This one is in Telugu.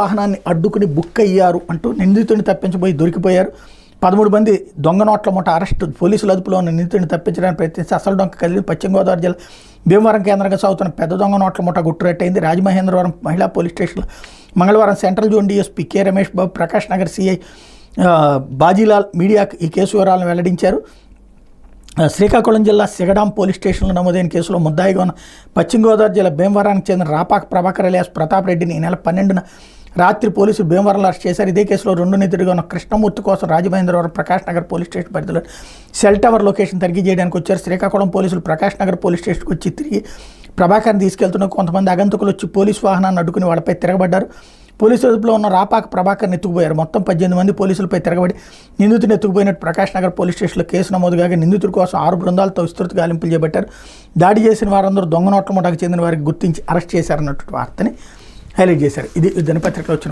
వాహనాన్ని అడ్డుకుని బుక్ అయ్యారు అంటూ నిందితుడిని తప్పించబోయి దొరికిపోయారు. 13 మంది దొంగ నోట్ల మూట అరెస్టు. పోలీసుల అదుపులో ఉన్న నిందితుడిని తప్పించడానికి ప్రయత్నిస్తే అసలు డొంక కదిలి పశ్చిమ గోదావరి జిల్లా భీమవరం కేంద్రంగా సాగుతున్న పెద్ద దొంగ నోట్ల మూట గుట్టురట్టయింది. రాజమహేంద్రవరం మహిళా పోలీస్ స్టేషన్లో మంగళవారం central zone DSP K Ramesh Babu, Prakash Nagar CI Bajilal మీడియాకు ఈ కేసు వివరాలను వెల్లడించారు. శ్రీకాకుళం జిల్లా సిగడాం పోలీస్ స్టేషన్లో నమోదైన కేసులో ముద్దాయిగా ఉన్న పశ్చిమ గోదావరి జిల్లా భీమవరానికి చెందిన రాపాక ప్రభాకర్ అలియాస్ ప్రతాప్ రెడ్డిని ఈ నెల 12న రాత్రి పోలీసులు భీమవరంలో అరెస్ట్ చేశారు. ఇదే కేసులో 2 నిందితుడిగా ఉన్న కృష్ణమూర్తి కోసం రాజమహేంద్రవరం ప్రకాష్ నగర్ పోలీస్ స్టేషన్ పరిధిలో సెల్ టవర్ లొకేషన్ తనిఖీ చేయడానికి వచ్చారు. శ్రీకాకుళం పోలీసులు ప్రకాష్ నగర్ పోలీస్ స్టేషన్కి వచ్చి తిరిగి ప్రభాకర్ని తీసుకెళ్తున్న కొంతమంది ఆగంతుకులు వచ్చి పోలీసు వాహనాన్ని అడ్డుకుని వాళ్ళపై తిరగబడ్డారు. పోలీసుల అదుపులో ఉన్న రాపాక ప్రభాకర్ని ఎత్తుకుపోయారు. మొత్తం 18 మంది పోలీసులపై తిరగబడి నిందితుని ఎత్తుకుపోయినట్టు ప్రకాష్ నగర్ పోలీస్ స్టేషన్లో కేసు నమోదు కాగా నిందితుడి కోసం 6 బృందాలతో విస్తృత గాలింపులు చేపట్టారు. దాడి చేసిన వారందరూ దొంగ నోట్ల ముఠాకు చెందిన వారికి గుర్తించి అరెస్ట్ చేశారన్నట్టు వార్తని హైలైట్ చేశారు. ఇది దినపత్రికలో వచ్చిన